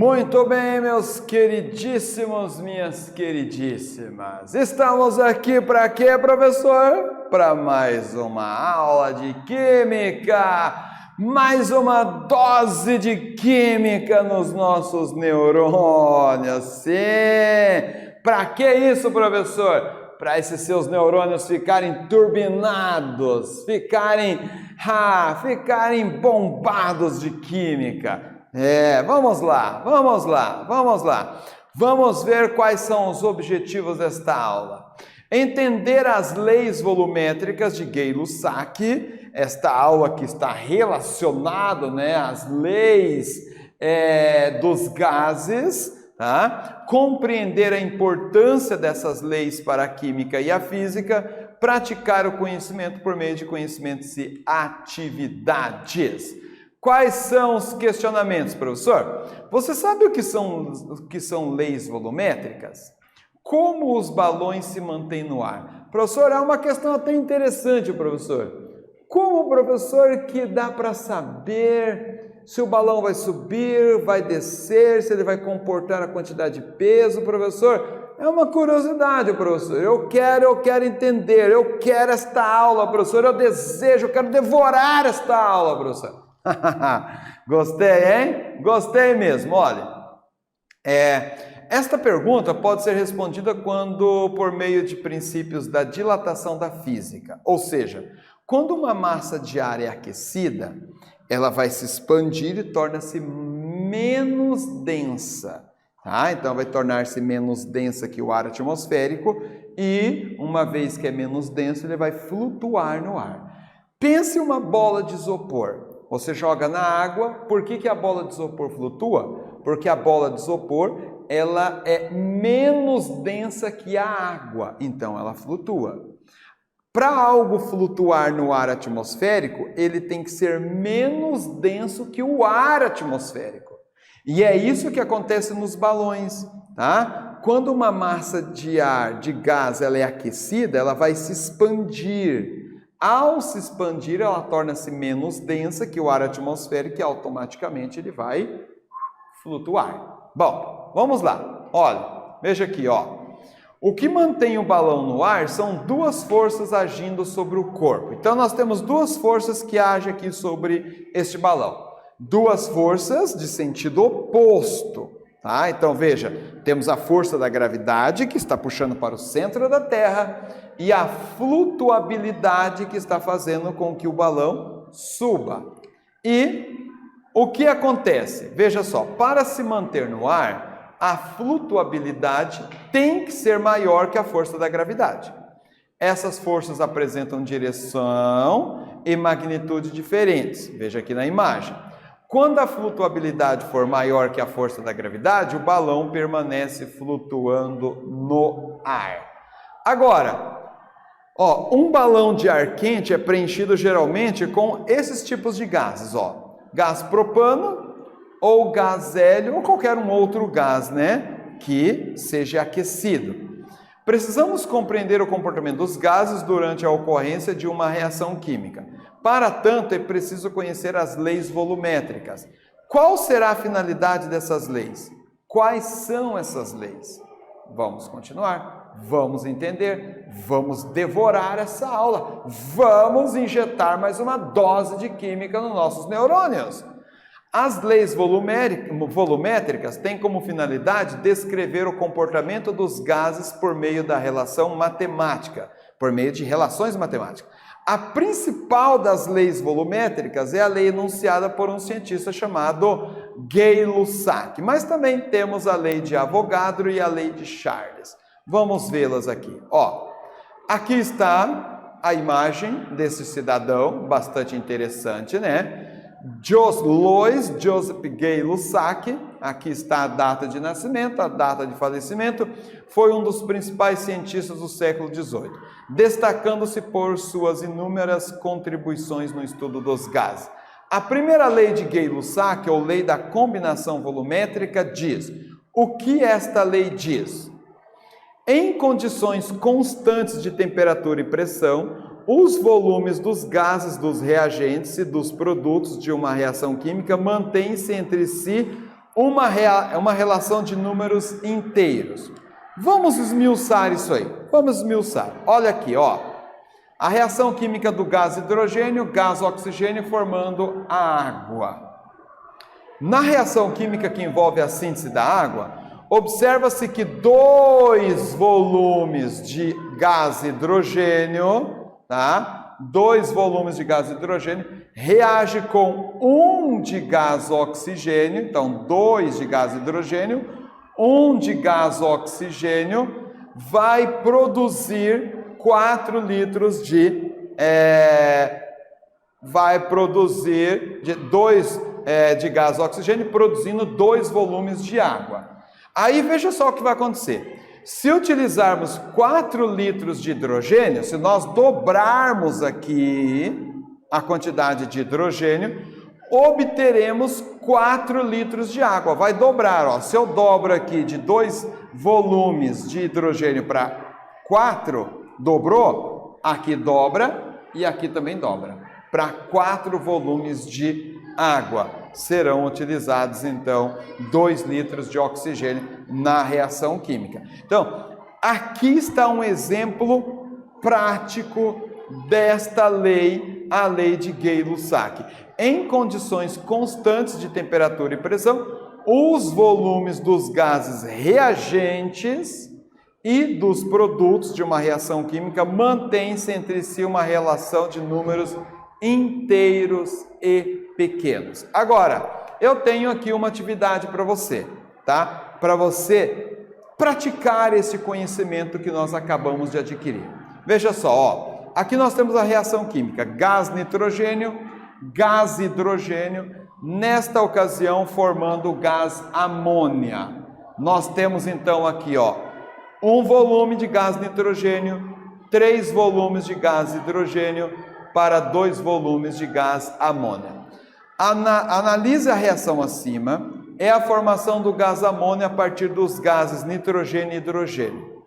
Muito bem, meus queridíssimos, minhas queridíssimas. Estamos aqui para quê, professor? Para mais uma aula de química, mais uma dose de química nos nossos neurônios. Sim! Para que isso, professor? Para esses seus neurônios ficarem turbinados, ficarem bombados de química. Vamos lá. Vamos ver quais são os objetivos desta aula. Entender as leis volumétricas de Gay-Lussac, esta aula que está relacionada, às leis dos gases, tá? Compreender a importância dessas leis para a química e a física, praticar o conhecimento por meio de conhecimentos e atividades. Quais são os questionamentos, professor? Você sabe o que são leis volumétricas? Como os balões se mantêm no ar? Professor, é uma questão até interessante, professor. Como, professor, que dá para saber se o balão vai subir, vai descer, se ele vai comportar a quantidade de peso, professor? É uma curiosidade, professor. Eu quero entender, eu quero esta aula, professor. Eu quero devorar esta aula, professor. Gostei, hein? Gostei mesmo. Olha, esta pergunta pode ser respondida por meio de princípios da dilatação da física. Ou seja, quando uma massa de ar é aquecida, ela vai se expandir e torna-se menos densa. Tá? Então, vai tornar-se menos densa que o ar atmosférico e, uma vez que é menos denso, ele vai flutuar no ar. Pense uma bola de isopor. Você joga na água. Por que a bola de isopor flutua? Porque a bola de isopor ela é menos densa que a água, então ela flutua. Para algo flutuar no ar atmosférico, ele tem que ser menos denso que o ar atmosférico. E é isso que acontece nos balões, tá? Quando uma massa de ar, de gás, ela é aquecida, ela vai se expandir. Ao se expandir, ela torna-se menos densa que o ar atmosférico e automaticamente ele vai flutuar. Bom, vamos lá. Olha, veja aqui, ó. O que mantém o balão no ar são duas forças agindo sobre o corpo. Então, nós temos duas forças que agem aqui sobre este balão. Duas forças de sentido oposto. Tá? Então, veja, temos a força da gravidade que está puxando para o centro da Terra e a flutuabilidade que está fazendo com que o balão suba. E o que acontece? Veja só, para se manter no ar, a flutuabilidade tem que ser maior que a força da gravidade. Essas forças apresentam direção e magnitude diferentes. Veja aqui na imagem. Quando a flutuabilidade for maior que a força da gravidade, o balão permanece flutuando no ar. Agora, um balão de ar quente é preenchido geralmente com esses tipos de gases, gás propano ou gás hélio ou qualquer um outro gás, que seja aquecido. Precisamos compreender o comportamento dos gases durante a ocorrência de uma reação química. Para tanto, é preciso conhecer as leis volumétricas. Qual será a finalidade dessas leis? Quais são essas leis? Vamos continuar, vamos entender, vamos devorar essa aula, vamos injetar mais uma dose de química nos nossos neurônios. As leis volumétricas têm como finalidade descrever o comportamento dos gases por meio da relação matemática, por meio de relações matemáticas. A principal das leis volumétricas é a lei enunciada por um cientista chamado Gay-Lussac, mas também temos a lei de Avogadro e a lei de Charles. Vamos vê-las aqui. Aqui está a imagem desse cidadão, bastante interessante, Louis Joseph Gay-Lussac. Aqui está a data de nascimento, a data de falecimento. Foi um dos principais cientistas do século XVIII, destacando-se por suas inúmeras contribuições no estudo dos gases. A primeira lei de Gay-Lussac, ou lei da combinação volumétrica, diz: o que esta lei diz? Em condições constantes de temperatura e pressão, os volumes dos gases, dos reagentes e dos produtos de uma reação química mantêm-se entre si uma relação de números inteiros. Vamos esmiuçar isso aí. Vamos esmiuçar. Olha aqui, ó. A reação química do gás hidrogênio, gás oxigênio formando a água. Na reação química que envolve a síntese da água, observa-se que 2 volumes de gás hidrogênio, tá? 2 volumes de gás hidrogênio reage com 1 de gás oxigênio, então 2 de gás hidrogênio, 1 de gás oxigênio vai produzir 4 litros de de gás oxigênio, produzindo 2 volumes de água. Aí veja só o que vai acontecer. Se utilizarmos 4 litros de hidrogênio, se nós dobrarmos aqui a quantidade de hidrogênio, obteremos 4 litros de água. Vai dobrar, ó. Se eu dobro aqui de 2 volumes de hidrogênio para 4, dobrou, aqui dobra e aqui também dobra. Para 4 volumes de água serão utilizados, então, 2 litros de oxigênio na reação química. Então, aqui está um exemplo prático desta lei, a lei de Gay-Lussac. Em condições constantes de temperatura e pressão, os volumes dos gases reagentes e dos produtos de uma reação química mantêm-se entre si uma relação de números inteiros e pequenos. Agora, eu tenho aqui uma atividade para você, tá? Para você praticar esse conhecimento que nós acabamos de adquirir. Veja só, ó, aqui nós temos a reação química, gás nitrogênio, gás hidrogênio, nesta ocasião formando o gás amônia. Nós temos então aqui, ó, 1 volume de gás nitrogênio, 3 volumes de gás hidrogênio para 2 volumes de gás amônia. Analise a reação acima, é a formação do gás amônia a partir dos gases nitrogênio e hidrogênio.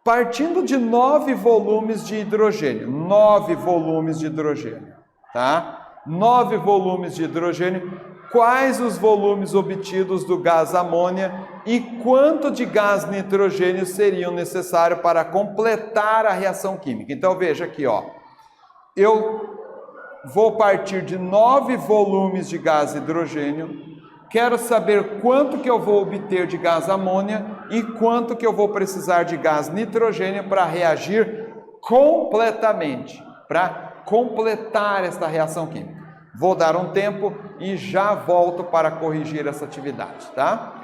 Partindo de 9 volumes de hidrogênio, 9 volumes de hidrogênio, tá? 9 volumes de hidrogênio, quais os volumes obtidos do gás amônia e quanto de gás nitrogênio seriam necessários para completar a reação química? Então veja aqui, ó, eu vou partir de 9 volumes de gás hidrogênio, quero saber quanto que eu vou obter de gás amônia e quanto que eu vou precisar de gás nitrogênio para reagir completamente, para completar esta reação química. Vou dar um tempo e já volto para corrigir essa atividade, tá?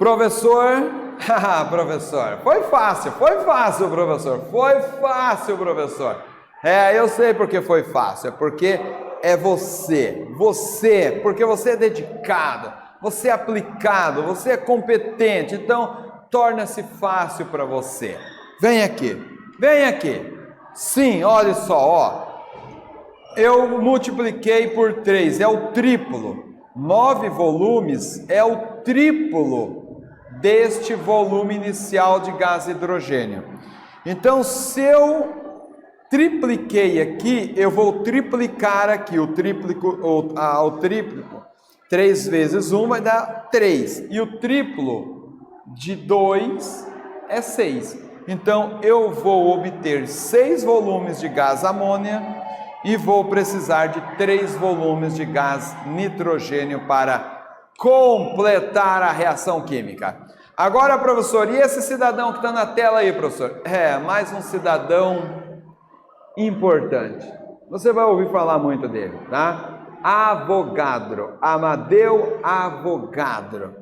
Professor, professor, foi fácil, professor, foi fácil, professor. Eu sei porque foi fácil, é porque é você, porque você é dedicado, você é aplicado, você é competente, então torna-se fácil para você. Vem aqui. Sim, olha só, ó. Eu multipliquei por 3, é o triplo. 9 volumes é o triplo deste volume inicial de gás hidrogênio. Então, se eu tripliquei aqui, eu vou triplicar aqui, o tríplico, 3 vezes 1 vai dar 3, e o triplo de 2 é 6. Então, eu vou obter 6 volumes de gás amônia e vou precisar de 3 volumes de gás nitrogênio para completar a reação química. Agora, professor, e esse cidadão que está na tela aí, professor? Mais um cidadão importante. Você vai ouvir falar muito dele, tá? Avogadro, Amadeu Avogadro.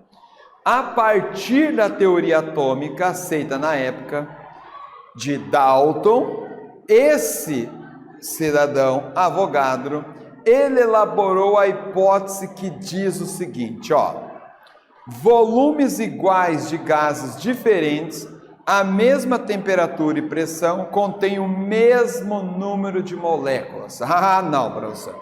A partir da teoria atômica aceita na época de Dalton, esse cidadão Avogadro, ele elaborou a hipótese que diz o seguinte, ó: volumes iguais de gases diferentes, a mesma temperatura e pressão, contêm o mesmo número de moléculas. Não, professor.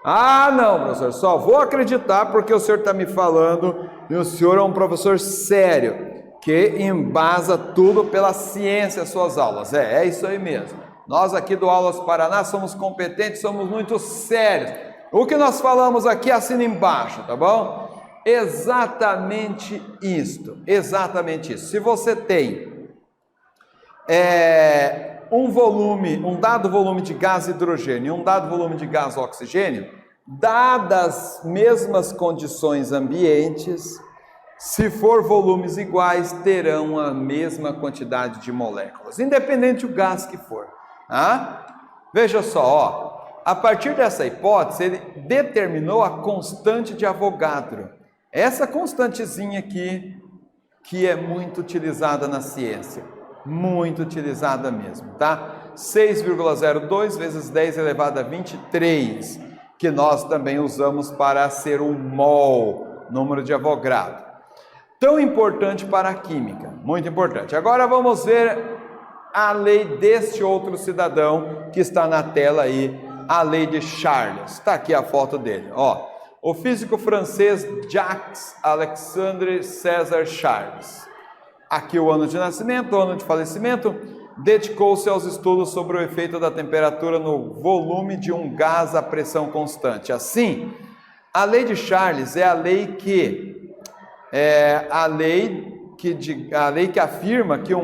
Não, professor, só vou acreditar porque o senhor está me falando e o senhor é um professor sério, que embasa tudo pela ciência as suas aulas. É isso aí mesmo. Nós aqui do Aulas Paraná somos competentes, somos muito sérios. O que nós falamos aqui, assina embaixo, tá bom? Exatamente isto, exatamente isso. Se você tem um dado volume de gás hidrogênio e um dado volume de gás oxigênio, dadas as mesmas condições ambientes, se for volumes iguais, terão a mesma quantidade de moléculas, independente do gás que for. Veja só, ó, a partir dessa hipótese, ele determinou a constante de Avogadro. Essa constantezinha aqui, que é muito utilizada na ciência, muito utilizada mesmo, tá? 6,02 vezes 10 elevado a 23, que nós também usamos para ser um mol, número de Avogadro. Tão importante para a química, muito importante. Agora vamos ver a lei deste outro cidadão que está na tela aí, a lei de Charles. Está aqui a foto dele, ó. O físico francês Jacques Alexandre César Charles. Aqui o ano de nascimento, o ano de falecimento. Dedicou-se aos estudos sobre o efeito da temperatura no volume de um gás a pressão constante. Assim, a lei de Charles é a lei que afirma que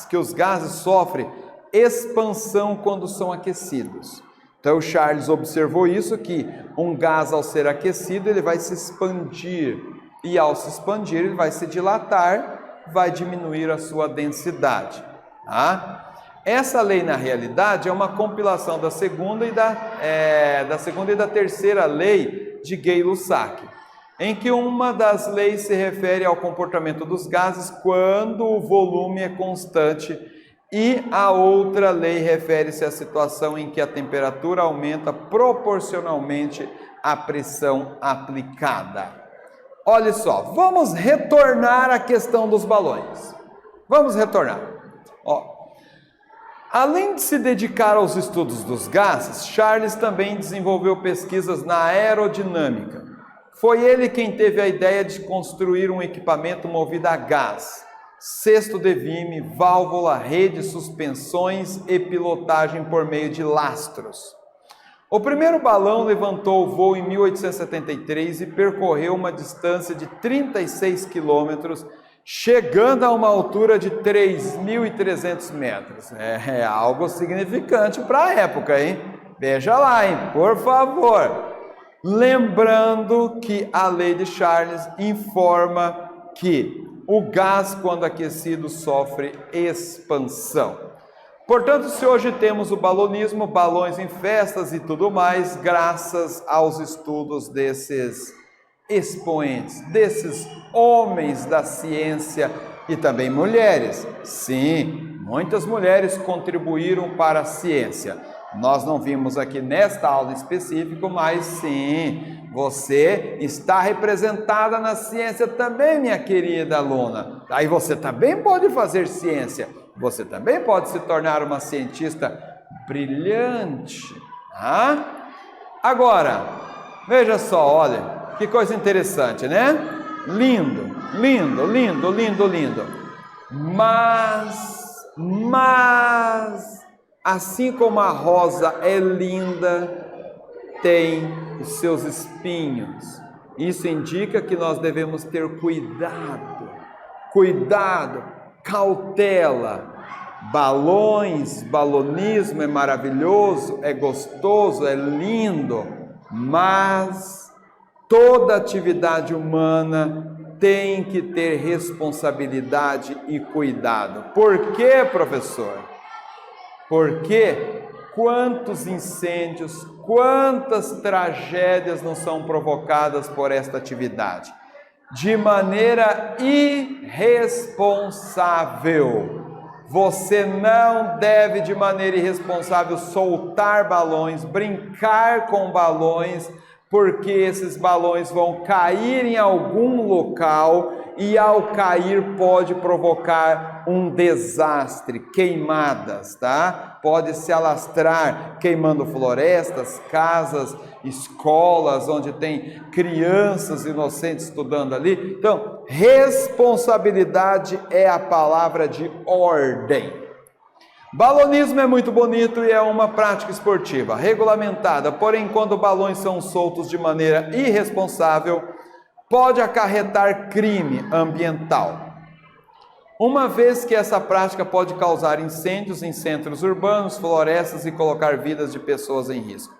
que os gases sofrem expansão quando são aquecidos. Então, Charles observou isso, que um gás, ao ser aquecido, ele vai se expandir, e ao se expandir, ele vai se dilatar, vai diminuir a sua densidade. Tá? Essa lei, na realidade, é uma compilação da segunda e da terceira lei de Gay-Lussac, em que uma das leis se refere ao comportamento dos gases quando o volume é constante, e a outra lei refere-se à situação em que a temperatura aumenta proporcionalmente à pressão aplicada. Olha só, vamos retornar à questão dos balões. Vamos retornar. Ó, além de se dedicar aos estudos dos gases, Charles também desenvolveu pesquisas na aerodinâmica. Foi ele quem teve a ideia de construir um equipamento movido a gás, cesto de vime, válvula, rede, suspensões e pilotagem por meio de lastros. O primeiro balão levantou o voo em 1873 e percorreu uma distância de 36 quilômetros, chegando a uma altura de 3.300 metros. É algo significante para a época, hein? Veja lá, hein? Por favor. Lembrando que a lei de Charles informa que o gás, quando aquecido, sofre expansão. Portanto, se hoje temos o balonismo, balões em festas e tudo mais, graças aos estudos desses expoentes, desses homens da ciência e também mulheres. Sim, muitas mulheres contribuíram para a ciência. Nós não vimos aqui nesta aula em específico, mas sim, você está representada na ciência também, minha querida aluna. Aí você também pode fazer ciência, você também pode se tornar uma cientista brilhante. Agora, veja só, olha, que coisa interessante, né? Lindo, lindo, lindo, lindo, lindo. Mas, assim como a rosa é linda, tem os seus espinhos. Isso indica que nós devemos ter cuidado, cautela. Balões, balonismo é maravilhoso, é gostoso, é lindo, mas toda atividade humana tem que ter responsabilidade e cuidado. Por quê, professor? Porque quantos incêndios, quantas tragédias não são provocadas por esta atividade? De maneira irresponsável. Você não deve, de maneira irresponsável, soltar balões, brincar com balões, porque esses balões vão cair em algum local e ao cair pode provocar um desastre, queimadas, tá? Pode se alastrar queimando florestas, casas, escolas onde tem crianças inocentes estudando ali. Então, responsabilidade é a palavra de ordem. Balonismo é muito bonito e é uma prática esportiva regulamentada, porém quando balões são soltos de maneira irresponsável, pode acarretar crime ambiental. Uma vez que essa prática pode causar incêndios em centros urbanos, florestas e colocar vidas de pessoas em risco.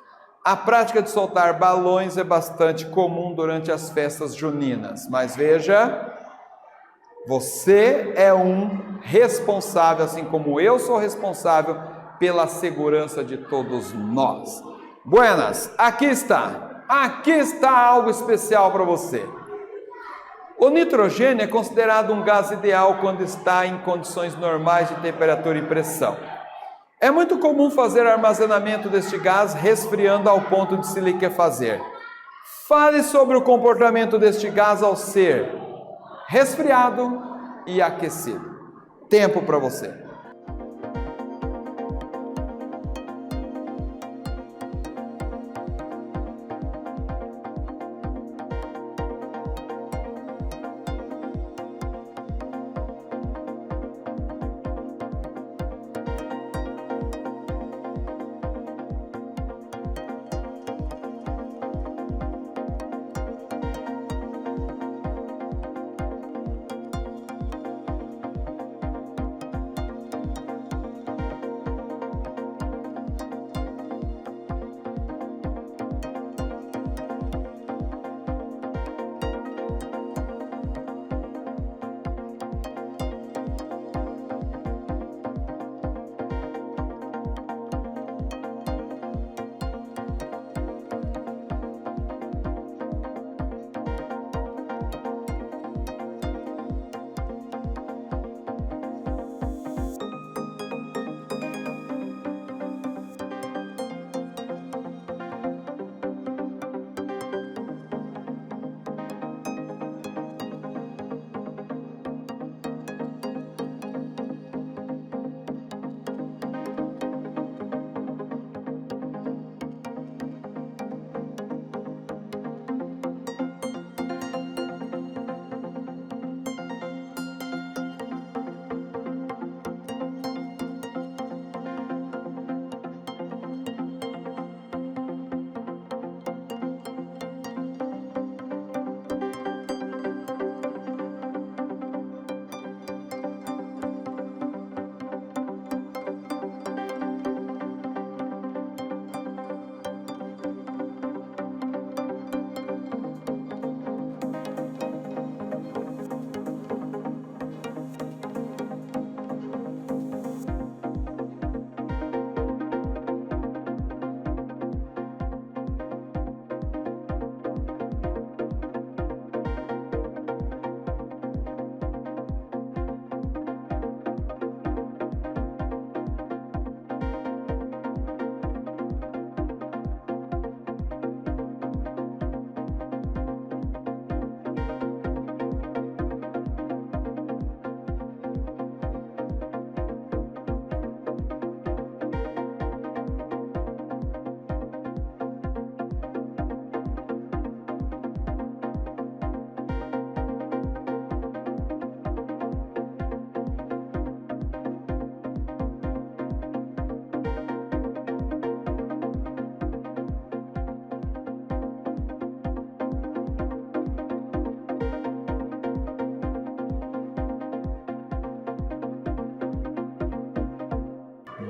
A prática de soltar balões é bastante comum durante as festas juninas, mas veja, você é um responsável, assim como eu sou responsável pela segurança de todos nós. Buenas, aqui está algo especial para você. O nitrogênio é considerado um gás ideal quando está em condições normais de temperatura e pressão. É muito comum fazer armazenamento deste gás resfriando ao ponto de se liquefazer. Fale sobre o comportamento deste gás ao ser resfriado e aquecido. Tempo para você.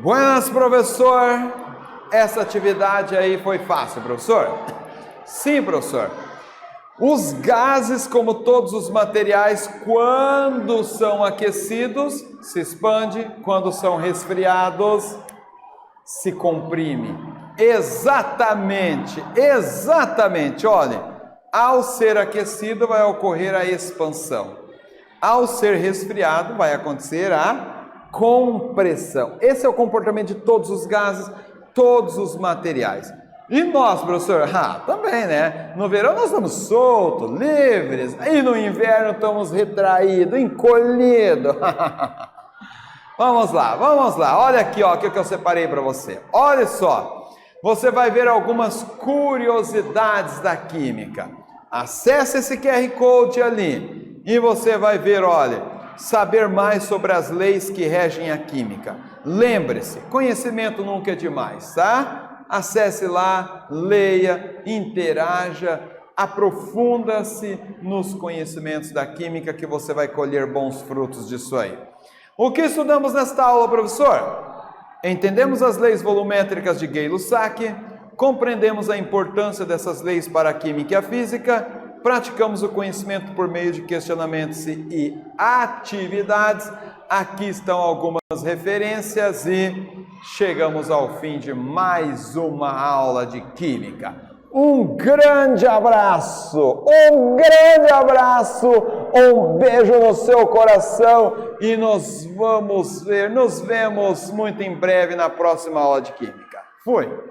Buenas, professor. Essa atividade aí foi fácil, professor? Sim, professor. Os gases, como todos os materiais, quando são aquecidos, se expande, quando são resfriados, se comprime. Exatamente, exatamente. Olha, ao ser aquecido vai ocorrer a expansão. Ao ser resfriado vai acontecer a compressão. Esse é o comportamento de todos os gases, todos os materiais. E nós, professor? Também, né? No verão nós estamos soltos, livres, e no inverno estamos retraídos, encolhidos. Vamos lá. Olha aqui, ó, o que eu separei para você. Olha só, você vai ver algumas curiosidades da química. Acesse esse QR Code ali e você vai ver, olha, saber mais sobre as leis que regem a química. Lembre-se, conhecimento nunca é demais, tá? Acesse lá, leia, interaja, aprofunda-se nos conhecimentos da química que você vai colher bons frutos disso aí. O que estudamos nesta aula, professor? Entendemos as leis volumétricas de Gay-Lussac, compreendemos a importância dessas leis para a química e a física, praticamos o conhecimento por meio de questionamentos e atividades. Aqui estão algumas referências e chegamos ao fim de mais uma aula de química. Um grande abraço, um beijo no seu coração e nos vemos muito em breve na próxima aula de química. Fui!